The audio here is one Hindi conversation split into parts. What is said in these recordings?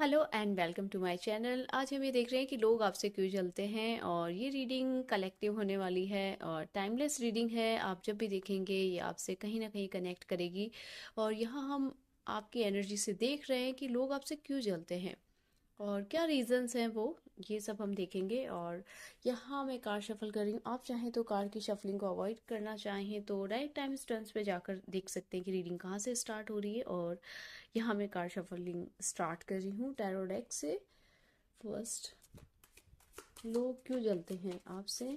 Hello and welcome to my channel. आज हम ये देख रहे हैं कि लोग आपसे क्यों जलते हैं, और ये रीडिंग कलेक्टिव होने वाली है और टाइमलेस रीडिंग है। आप जब भी देखेंगे ये आपसे कहीं ना कहीं कनेक्ट करेगी। और यहाँ हम आपकी एनर्जी से देख रहे हैं कि लोग आपसे क्यों जलते हैं और क्या रीजंस हैं वो, ये सब हम देखेंगे। और यहाँ मैं कार्ड शफल कर रही हूँ। आप चाहें तो कार्ड की शफलिंग को अवॉइड करना चाहें तो डायरेक्ट टाइम स्टम्प्स पे जाकर देख सकते हैं कि रीडिंग कहाँ से स्टार्ट हो रही है। और यहाँ मैं कार्ड शफलिंग स्टार्ट कर रही हूँ टैरो डेक से। फर्स्ट, लोग क्यों जलते हैं आपसे।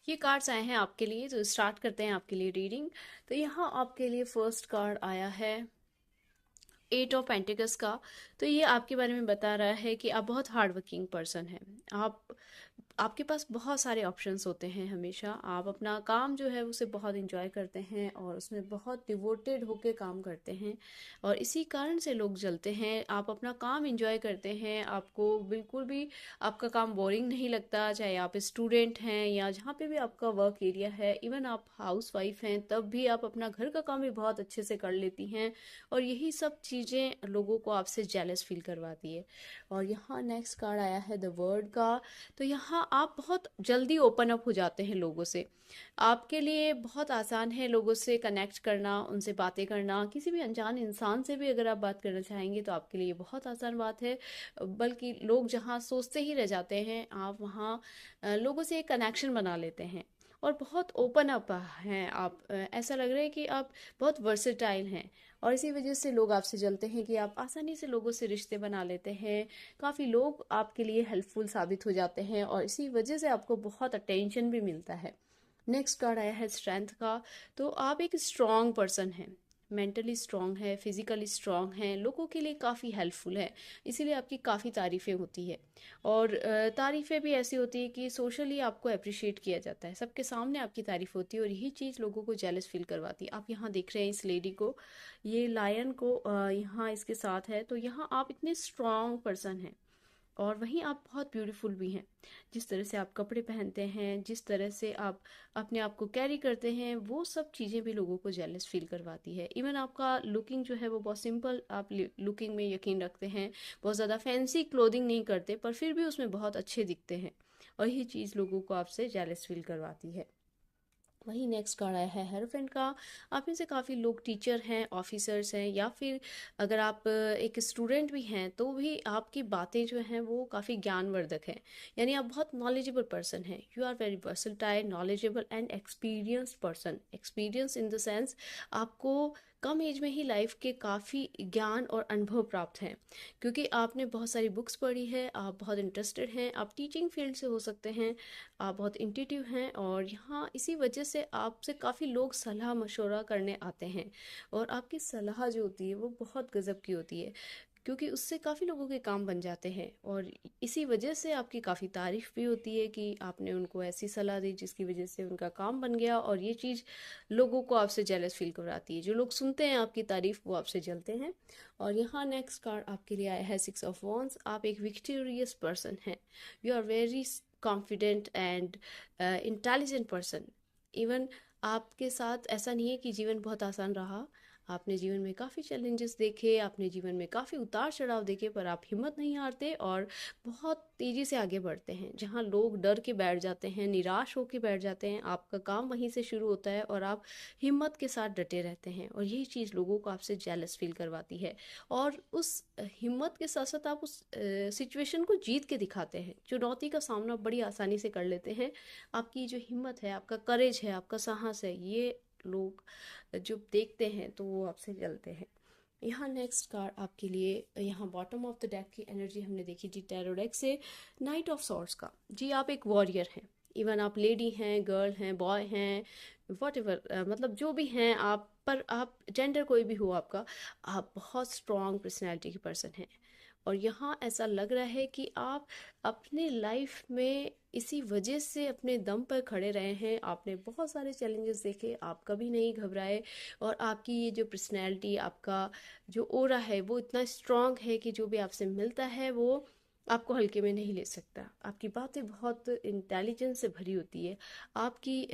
ये कार्ड्स आए हैं आपके लिए, तो स्टार्ट करते हैं आपके लिए रीडिंग। तो यहाँ आपके लिए फर्स्ट कार्ड आया है एट ऑफ पेंटिकल्स का। तो ये आपके बारे में बता रहा है कि आप बहुत हार्ड वर्किंग पर्सन हैं। आप आपके पास बहुत सारे ऑप्शंस होते हैं। हमेशा आप अपना काम जो है उसे बहुत इंजॉय करते हैं और उसमें बहुत डिवोटेड होके काम करते हैं, और इसी कारण से लोग जलते हैं। आप अपना काम इंजॉय करते हैं, आपको बिल्कुल भी आपका काम बोरिंग नहीं लगता। चाहे आप स्टूडेंट हैं या जहाँ पे भी आपका वर्क एरिया है, इवन आप हाउस वाइफ हैं तब भी आप अपना घर का काम भी बहुत अच्छे से कर लेती हैं। और यही सब चीज़ें लोगों को आपसे जेलस फील करवाती है। और यहाँ नेक्स्ट कार्ड आया है द वर्ड का। तो यहाँ आप बहुत जल्दी ओपन अप हो जाते हैं लोगों से। आपके लिए बहुत आसान है लोगों से कनेक्ट करना, उनसे बातें करना। किसी भी अनजान इंसान से भी अगर आप बात करना चाहेंगे तो आपके लिए बहुत आसान बात है। बल्कि लोग जहाँ सोचते ही रह जाते हैं, आप वहाँ लोगों से एक कनेक्शन बना लेते हैं और बहुत ओपन अप हैं आप। ऐसा लग रहा है कि आप बहुत वर्सेटाइल हैं, और इसी वजह से लोग आपसे जलते हैं कि आप आसानी से लोगों से रिश्ते बना लेते हैं। काफ़ी लोग आपके लिए हेल्पफुल साबित हो जाते हैं और इसी वजह से आपको बहुत अटेंशन भी मिलता है। नेक्स्ट कार्ड आया है स्ट्रेंथ का। तो आप एक स्ट्रॉन्ग पर्सन हैं, मेंटली स्ट्रॉन्ग है, फिजिकली स्ट्रॉन्ग हैं, लोगों के लिए काफ़ी हेल्पफुल है। इसीलिए आपकी काफ़ी तारीफ़ें होती है। और तारीफ़ें भी ऐसी होती है कि सोशली आपको अप्रिशिएट किया जाता है, सबके सामने आपकी तारीफ़ होती है, और यही चीज़ लोगों को जेलस फील करवाती है। आप यहाँ देख रहे हैं इस लेडी को, ये लायन को यहाँ इसके साथ है। तो यहाँ आप इतने स्ट्रॉन्ग पर्सन हैं और वहीं आप बहुत ब्यूटीफुल भी हैं। जिस तरह से आप कपड़े पहनते हैं, जिस तरह से आप अपने आप को कैरी करते हैं, वो सब चीज़ें भी लोगों को जेलस फील करवाती है। इवन आपका लुकिंग जो है वो बहुत सिंपल, आप लुकिंग में यकीन रखते हैं, बहुत ज़्यादा फैंसी क्लोथिंग नहीं करते, पर फिर भी उसमें बहुत अच्छे दिखते हैं, और यही चीज़ लोगों को आपसे जेलस फील करवाती है। वही नेक्स्ट कार्ड आया है हेरोफेंट का। आप में से काफ़ी लोग टीचर हैं, ऑफिसर्स हैं, या फिर अगर आप एक स्टूडेंट भी हैं तो भी आपकी बातें जो हैं वो काफ़ी ज्ञानवर्धक हैं। यानी आप बहुत नॉलेजेबल पर्सन हैं। You are very versatile, knowledgeable and experienced person. Experience in the sense, आपको कम एज में ही लाइफ के काफ़ी ज्ञान और अनुभव प्राप्त हैं, क्योंकि आपने बहुत सारी बुक्स पढ़ी है, आप बहुत इंटरेस्टेड हैं, आप टीचिंग फील्ड से हो सकते हैं, आप बहुत इंट्यूटिव हैं, और यहाँ इसी वजह से आपसे काफ़ी लोग सलाह मशवरा करने आते हैं। और आपकी सलाह जो होती है वो बहुत गज़ब की होती है, क्योंकि उससे काफ़ी लोगों के काम बन जाते हैं। और इसी वजह से आपकी काफ़ी तारीफ़ भी होती है कि आपने उनको ऐसी सलाह दी जिसकी वजह से उनका काम बन गया। और ये चीज़ लोगों को आपसे जेलस फील करवाती है। जो लोग सुनते हैं आपकी तारीफ़ वो आपसे जलते हैं। और यहाँ नेक्स्ट कार्ड आपके लिए आया है 6 ऑफ वॉन्ड्स। आप एक विक्टोरियस पर्सन हैं। You are very confident and intelligent person. Even आपके साथ ऐसा नहीं है कि जीवन बहुत आसान रहा। आपने जीवन में काफ़ी चैलेंजेस देखे, आपने जीवन में काफ़ी उतार चढ़ाव देखे, पर आप हिम्मत नहीं हारते और बहुत तेज़ी से आगे बढ़ते हैं। जहाँ लोग डर के बैठ जाते हैं, निराश होके बैठ जाते हैं, आपका काम वहीं से शुरू होता है और आप हिम्मत के साथ डटे रहते हैं। और यही चीज़ लोगों को आपसे जेलस फील करवाती है। और उस हिम्मत के साथ साथ आप उस सिचुएशन को जीत के दिखाते हैं। चुनौती का सामना बड़ी आसानी से कर लेते हैं। आपकी जो हिम्मत है, आपका करेज है, आपका साहस है, ये लोग जो देखते हैं तो वो आपसे जलते हैं। यहाँ नेक्स्ट कार्ड आपके लिए, यहाँ बॉटम ऑफ द डेक की एनर्जी हमने देखी जी टैरो डेक से, नाइट ऑफ सॉर्ड्स का। जी आप एक वॉरियर हैं। इवन आप लेडी हैं, गर्ल हैं, बॉय हैं, वॉट एवर, मतलब जो भी हैं आप, पर आप जेंडर कोई भी हो आपका, आप बहुत स्ट्रॉन्ग पर्सनैलिटी के पर्सन हैं। और यहाँ ऐसा लग रहा है कि आप अपने लाइफ में इसी वजह से अपने दम पर खड़े रहे हैं। आपने बहुत सारे चैलेंजेस देखे, आप कभी नहीं घबराए। और आपकी ये जो पर्सनैलिटी, आपका जो ओरा है वो इतना स्ट्रांग है कि जो भी आपसे मिलता है वो आपको हल्के में नहीं ले सकता। आपकी बातें बहुत इंटेलिजेंस से भरी होती है। आपकी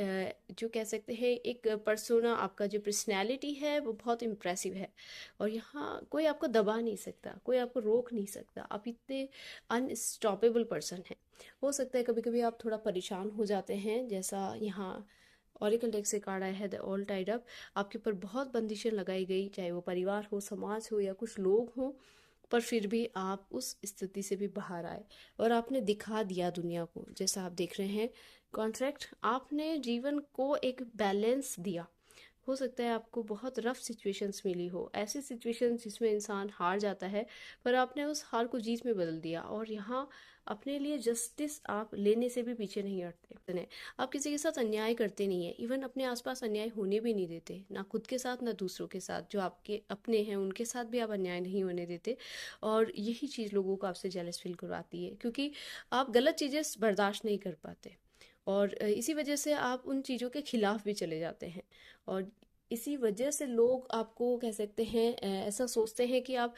जो कह सकते हैं एक पर्सोना, आपका जो पर्सनैलिटी है वो बहुत इम्प्रेसिव है। और यहाँ कोई आपको दबा नहीं सकता, कोई आपको रोक नहीं सकता। आप इतने अनस्टॉपेबल पर्सन हैं। हो सकता है कभी कभी आप थोड़ा परेशान हो जाते हैं, जैसा यहाँ ऑरिकल डेक से कार्ड आया है द ऑल टाइड अप। आपके ऊपर बहुत बंदिशें लगाई गई, चाहे वो परिवार हो, समाज हो या कुछ लोग हों, पर फिर भी आप उस स्थिति से भी बाहर आए और आपने दिखा दिया दुनिया को। जैसा आप देख रहे हैं कॉन्ट्रैक्ट, आपने जीवन को एक बैलेंस दिया। हो सकता है आपको बहुत रफ सिचुएशंस मिली हो, ऐसी सिचुएशंस जिसमें इंसान हार जाता है, पर आपने उस हार को जीत में बदल दिया। और यहाँ अपने लिए जस्टिस आप लेने से भी पीछे नहीं हटते। आप किसी के साथ अन्याय करते नहीं है, इवन अपने आसपास अन्याय होने भी नहीं देते, ना खुद के साथ ना दूसरों के साथ। जो आपके अपने हैं उनके साथ भी आप अन्याय नहीं होने देते। और यही चीज़ लोगों को आपसे जेलस फील करवाती है, क्योंकि आप गलत चीज़ें बर्दाश्त नहीं कर पाते। और इसी वजह से आप उन चीज़ों के खिलाफ भी चले जाते हैं। और इसी वजह से लोग आपको कह सकते हैं ऐसा सोचते हैं कि आप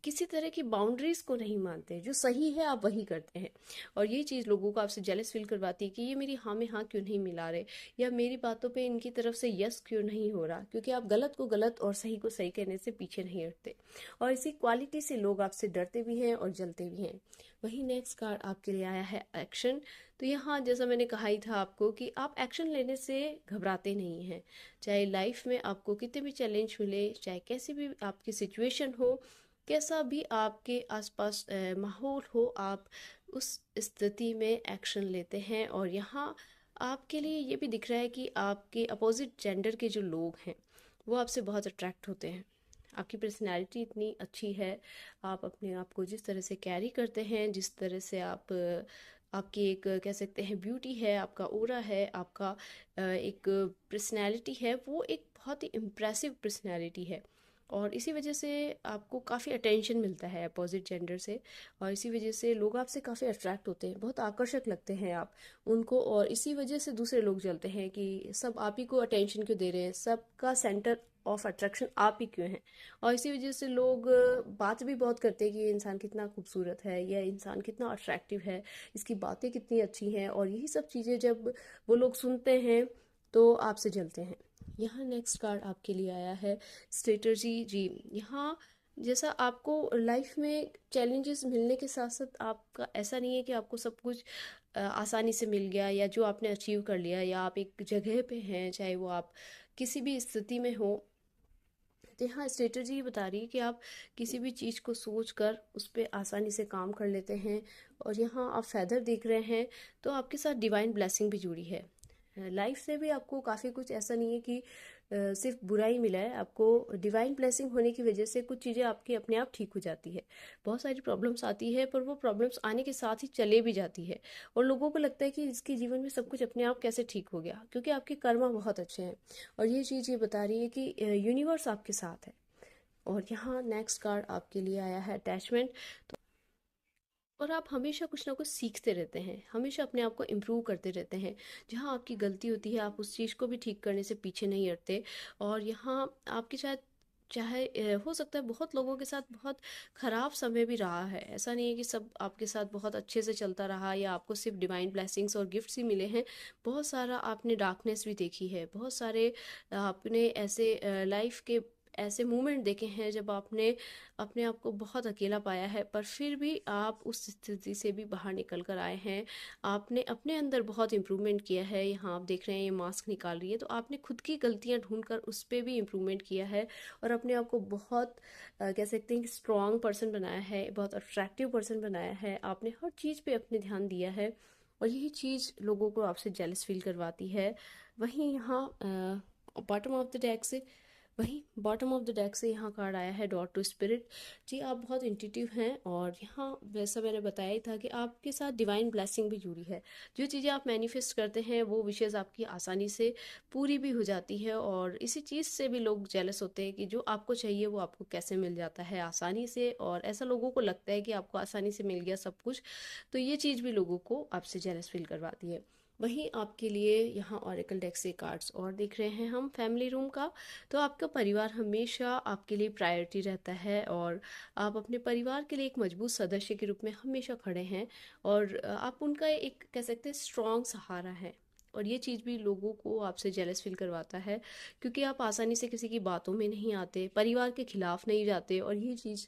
किसी तरह की बाउंड्रीज को नहीं मानते। जो सही है आप वही करते हैं। और ये चीज़ लोगों को आपसे जेलस फील करवाती है कि ये मेरी हाँ में हाँ क्यों नहीं मिला रहे, या मेरी बातों पे इनकी तरफ से यस क्यों नहीं हो रहा, क्योंकि आप गलत को गलत और सही को सही कहने से पीछे नहीं हटते। और इसी क्वालिटी से लोग आपसे डरते भी हैं और जलते भी हैं। वही नेक्स्ट कार्ड आपके लिए आया है एक्शन। तो यहाँ जैसा मैंने कहा ही था आपको कि आप एक्शन लेने से घबराते नहीं हैं। चाहे लाइफ में आपको कितने भी चैलेंज मिले, चाहे कैसी भी आपकी सिचुएशन हो, कैसा भी आपके आसपास माहौल हो, आप उस स्थिति में एक्शन लेते हैं। और यहाँ आपके लिए ये भी दिख रहा है कि आपके अपोजिट जेंडर के जो लोग हैं वो आपसे बहुत अट्रैक्ट होते हैं। आपकी पर्सनैलिटी इतनी अच्छी है, आप अपने आप को जिस तरह से कैरी करते हैं, जिस तरह से आप आपकी एक कह सकते हैं ब्यूटी है, आपका ओरा है, आपका एक पर्सनैलिटी है, वो एक बहुत ही इम्प्रेसिव पर्सनैलिटी है। और इसी वजह से आपको काफ़ी अटेंशन मिलता है अपोजिट जेंडर से। और इसी वजह से लोग आपसे काफ़ी अट्रैक्ट होते हैं, बहुत आकर्षक लगते हैं आप उनको। और इसी वजह से दूसरे लोग जलते हैं कि सब आप ही को अटेंशन क्यों दे रहे हैं, सबका सेंटर ऑफ अट्रैक्शन आप ही क्यों हैं। और इसी वजह से लोग बात भी बहुत करते हैं कि ये इंसान कितना खूबसूरत है, यह इंसान कितना अट्रैक्टिव है, इसकी बातें कितनी अच्छी हैं। और यही सब चीज़ें जब वो लोग सुनते हैं तो आपसे जलते हैं। यहाँ नेक्स्ट कार्ड आपके लिए आया है स्ट्रेटजी जी। यहाँ जैसा आपको लाइफ में चैलेंजेस मिलने के साथ साथ आपका ऐसा नहीं है कि आपको सब कुछ आसानी से मिल गया, या जो आपने अचीव कर लिया, या आप एक जगह पे हैं, चाहे वो आप किसी भी स्थिति में हो। तो यहाँ स्ट्रेटजी ये बता रही है कि आप किसी भी चीज़ को सोच कर उस पर आसानी से काम कर लेते हैं। और यहाँ आप फेदर देख रहे हैं, तो आपके साथ डिवाइन ब्लेसिंग भी जुड़ी है। लाइफ से भी आपको काफ़ी कुछ, ऐसा नहीं है कि सिर्फ बुरा ही मिला है आपको। डिवाइन ब्लेसिंग होने की वजह से कुछ चीज़ें आपकी अपने आप ठीक हो जाती है। बहुत सारी प्रॉब्लम्स आती है पर वो प्रॉब्लम्स आने के साथ ही चले भी जाती है, और लोगों को लगता है कि इसके जीवन में सब कुछ अपने आप कैसे ठीक हो गया, क्योंकि आपके कर्मा बहुत अच्छे हैं। और ये चीज़ ये बता रही है कि यूनिवर्स आपके साथ है। और यहाँ नेक्स्ट कार्ड आपके लिए आया है अटैचमेंट। और आप हमेशा कुछ ना कुछ सीखते रहते हैं, हमेशा अपने आप को इम्प्रूव करते रहते हैं। जहाँ आपकी गलती होती है आप उस चीज़ को भी ठीक करने से पीछे नहीं हटते। और यहाँ आपके शायद चाहे हो सकता है बहुत लोगों के साथ बहुत ख़राब समय भी रहा है। ऐसा नहीं है कि सब आपके साथ बहुत अच्छे से चलता रहा या आपको सिर्फ डिवाइन ब्लेसिंग्स और गिफ्ट्स ही मिले हैं। बहुत सारा आपने डार्कनेस भी देखी है, बहुत सारे आपने ऐसे लाइफ के ऐसे मोमेंट देखे हैं जब आपने अपने आप को बहुत अकेला पाया है, पर फिर भी आप उस स्थिति से भी बाहर निकल कर आए हैं। आपने अपने अंदर बहुत इम्प्रूवमेंट किया है। यहाँ आप देख रहे हैं ये मास्क निकाल रही है, तो आपने खुद की गलतियाँ ढूंढ कर उस पर भी इम्प्रूवमेंट किया है और अपने आप को बहुत कह सकते हैं कि स्ट्रॉन्ग पर्सन बनाया है, बहुत अट्रैक्टिव पर्सन बनाया है। आपने हर चीज़ पे अपने ध्यान दिया है और यही चीज़ लोगों को आपसे जेलस फील करवाती है। वहीं यहाँ बॉटम ऑफ द डेक से वहीं बॉटम ऑफ द डेक से यहाँ कार्ड आया है डॉट टू स्पिरिट। जी आप बहुत इंट्यूटिव हैं और यहाँ वैसा मैंने बताया ही था कि आपके साथ डिवाइन ब्लेसिंग भी जुड़ी है। जो चीज़ें आप मैनिफेस्ट करते हैं वो विशेज़ आपकी आसानी से पूरी भी हो जाती है, और इसी चीज़ से भी लोग जेलस होते हैं कि जो आपको चाहिए वो आपको कैसे मिल जाता है आसानी से, और ऐसा लोगों को लगता है कि आपको आसानी से मिल गया सब कुछ। तो ये चीज़ भी लोगों को आपसे जेलस फील करवाती है। वहीं आपके लिए यहाँ ऑरेकल डेक से कार्ड्स और देख रहे हैं हम फैमिली रूम का। तो आपका परिवार हमेशा आपके लिए प्रायोरिटी रहता है और आप अपने परिवार के लिए एक मजबूत सदस्य के रूप में हमेशा खड़े हैं, और आप उनका एक कह सकते हैं स्ट्रॉन्ग सहारा है। और ये चीज़ भी लोगों को आपसे जेलस फील करवाता है, क्योंकि आप आसानी से किसी की बातों में नहीं आते, परिवार के खिलाफ नहीं जाते, और ये चीज़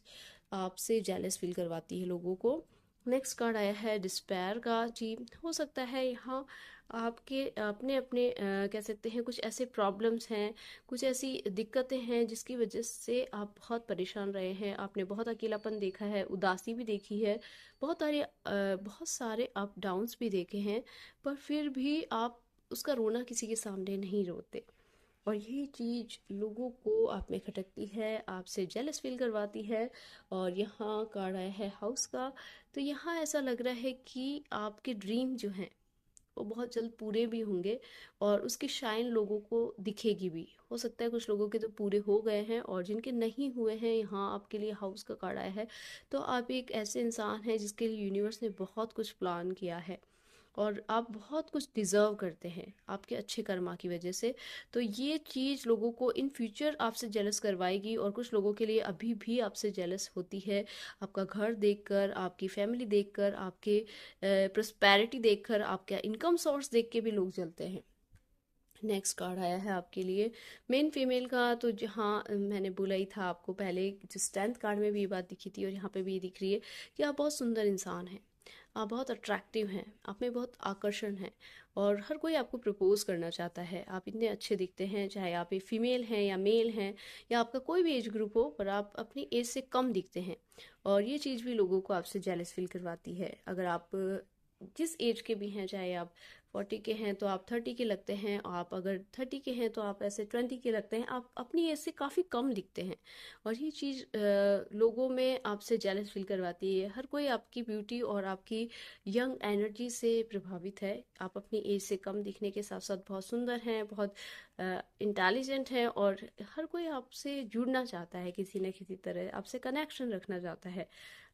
आपसे जेलस फील करवाती है लोगों को। नेक्स्ट कार्ड आया है डिस्पेयर का। जी हो सकता है यहाँ आपके अपने अपने कह सकते हैं कुछ ऐसे प्रॉब्लम्स हैं, कुछ ऐसी दिक्कतें हैं जिसकी वजह से आप बहुत परेशान रहे हैं। आपने बहुत अकेलापन देखा है, उदासी भी देखी है, बहुत सारे अप डाउन्स भी देखे हैं, पर फिर भी आप उसका रोना किसी के सामने नहीं रोते। और यही चीज़ लोगों को आप में खटकती है, आपसे जेलस फील करवाती है। और यहाँ कार्ड आया है हाउस का। तो यहाँ ऐसा लग रहा है कि आपके ड्रीम जो हैं वो बहुत जल्द पूरे भी होंगे और उसकी शाइन लोगों को दिखेगी भी। हो सकता है कुछ लोगों के तो पूरे हो गए हैं, और जिनके नहीं हुए हैं यहाँ आपके लिए हाउस का कार्ड आया है। तो आप एक ऐसे इंसान हैं जिसके लिए यूनिवर्स ने बहुत कुछ प्लान किया है, और आप बहुत कुछ डिज़र्व करते हैं आपके अच्छे कर्मा की वजह से। तो ये चीज़ लोगों को इन फ्यूचर आपसे जेलस करवाएगी, और कुछ लोगों के लिए अभी भी आपसे जेलस होती है। आपका घर देखकर, आपकी फैमिली देखकर, आपके प्रॉस्पेरिटी देखकर, आपका इनकम सोर्स देख के भी लोग जलते हैं। नेक्स्ट कार्ड आया है आपके लिए मेन फीमेल का। तो जहाँ मैंने बोला ही था आपको पहले, जिस 10th कार्ड में भी ये बात दिखी थी और यहाँ पे भी ये दिख रही है कि आप बहुत सुंदर इंसान हैं, आप बहुत अट्रैक्टिव हैं, आप में बहुत आकर्षण है, और हर कोई आपको प्रपोज करना चाहता है। आप इतने अच्छे दिखते हैं, चाहे आप एक फीमेल हैं या मेल हैं या आपका कोई भी एज ग्रुप हो, पर आप अपनी एज से कम दिखते हैं। और ये चीज़ भी लोगों को आपसे जेलस फील करवाती है। अगर आप जिस एज के भी हैं, चाहे आप 40 के हैं तो आप 30 के लगते हैं, आप अगर 30 के हैं तो आप ऐसे 20 के लगते हैं, आप अपनी एज से काफ़ी कम दिखते हैं। और ये चीज़ लोगों में आपसे जेलस फील करवाती है। हर कोई आपकी ब्यूटी और आपकी यंग एनर्जी से प्रभावित है। आप अपनी एज से कम दिखने के साथ साथ बहुत सुंदर हैं, बहुत इंटेलिजेंट हैं, और हर कोई आपसे जुड़ना चाहता है, किसी न किसी तरह आपसे कनेक्शन रखना चाहता है।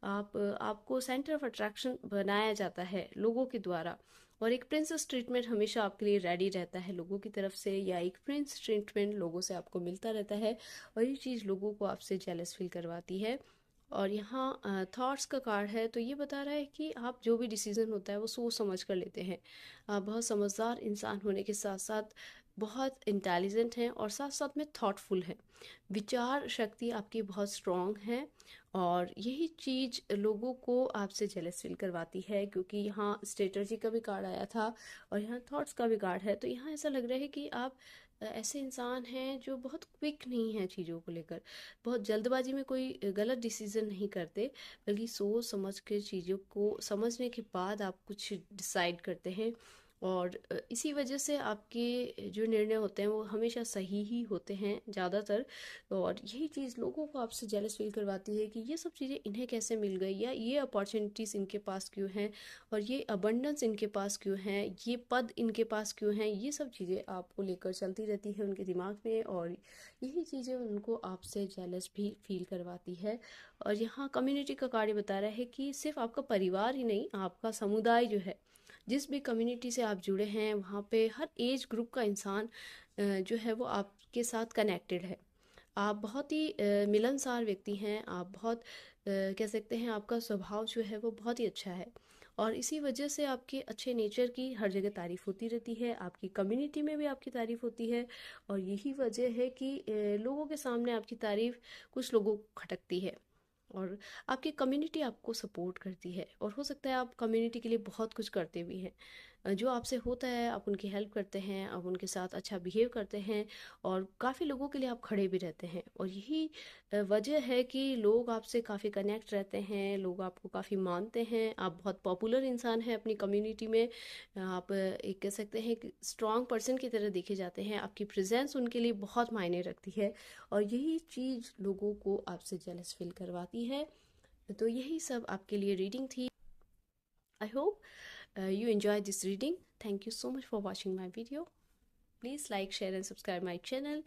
आपको सेंटर ऑफ अट्रैक्शन बनाया जाता है लोगों के द्वारा, और एक प्रिंसेस ट्रीटमेंट हमेशा आपके लिए रेडी रहता है लोगों की तरफ से, या एक प्रिंस ट्रीटमेंट लोगों से आपको मिलता रहता है। और ये चीज़ लोगों को आपसे जेलस फील करवाती है। और यहाँ थॉट्स का कार्ड है, तो ये बता रहा है कि आप जो भी डिसीजन होता है वो सोच समझ कर लेते हैं। आप बहुत समझदार इंसान होने के साथ साथ बहुत इंटेलिजेंट हैं, और साथ साथ में थॉटफुल हैं। विचार शक्ति आपकी बहुत स्ट्रॉन्ग है, और यही चीज़ लोगों को आपसे जेलस फील करवाती है, क्योंकि यहाँ स्ट्रेटर्जी का भी कार्ड आया था और यहाँ थॉट्स का भी कार्ड है। तो यहाँ ऐसा लग रहा है कि आप ऐसे इंसान हैं जो बहुत क्विक नहीं हैं चीज़ों को लेकर, बहुत जल्दबाजी में कोई गलत डिसीजन नहीं करते, बल्कि सोच समझ के चीज़ों को समझने के बाद आप कुछ डिसाइड करते हैं। और इसी वजह से आपके जो निर्णय होते हैं वो हमेशा सही ही होते हैं ज़्यादातर। और यही चीज़ लोगों को आपसे जेलस फील करवाती है कि ये सब चीज़ें इन्हें कैसे मिल गई, या ये अपॉर्चुनिटीज़ इनके पास क्यों हैं, और ये अबंडेंस इनके पास क्यों हैं, ये पद इनके पास क्यों हैं। ये सब चीज़ें आपको लेकर चलती रहती है उनके दिमाग में, और यही चीज़ें उनको आपसे जेलस भी फील करवाती है। और यहाँ कम्युनिटी का कार्य बता रहा है कि सिर्फ आपका परिवार ही नहीं, आपका समुदाय जो है, जिस भी कम्युनिटी से आप जुड़े हैं, वहाँ पे हर एज ग्रुप का इंसान जो है वो आपके साथ कनेक्टेड है। आप बहुत ही मिलनसार व्यक्ति हैं, आप बहुत कह सकते हैं आपका स्वभाव जो है वो बहुत ही अच्छा है। और इसी वजह से आपके अच्छे नेचर की हर जगह तारीफ़ होती रहती है, आपकी कम्युनिटी में भी आपकी तारीफ़ होती है। और यही वजह है कि लोगों के सामने आपकी तारीफ़ कुछ लोगों को खटकती है, और आपकी कम्युनिटी आपको सपोर्ट करती है, और हो सकता है आप कम्युनिटी के लिए बहुत कुछ करते भी हैं। जो आपसे होता है आप उनकी हेल्प करते हैं, आप उनके साथ अच्छा बिहेव करते हैं, और काफ़ी लोगों के लिए आप खड़े भी रहते हैं। और यही वजह है कि लोग आपसे काफ़ी कनेक्ट रहते हैं, लोग आपको काफ़ी मानते हैं। आप बहुत पॉपुलर इंसान हैं अपनी कम्युनिटी में, आप एक कह सकते हैं कि स्ट्रॉन्ग पर्सन की तरह देखे जाते हैं, आपकी प्रेजेंस उनके लिए बहुत मायने रखती है। और यही चीज़ लोगों को आपसे जेलस फील करवाती है। तो यही सब आपके लिए रीडिंग थी। I hope you enjoyed this reading. Thank you so much for watching my video. Please like, share and subscribe my channel.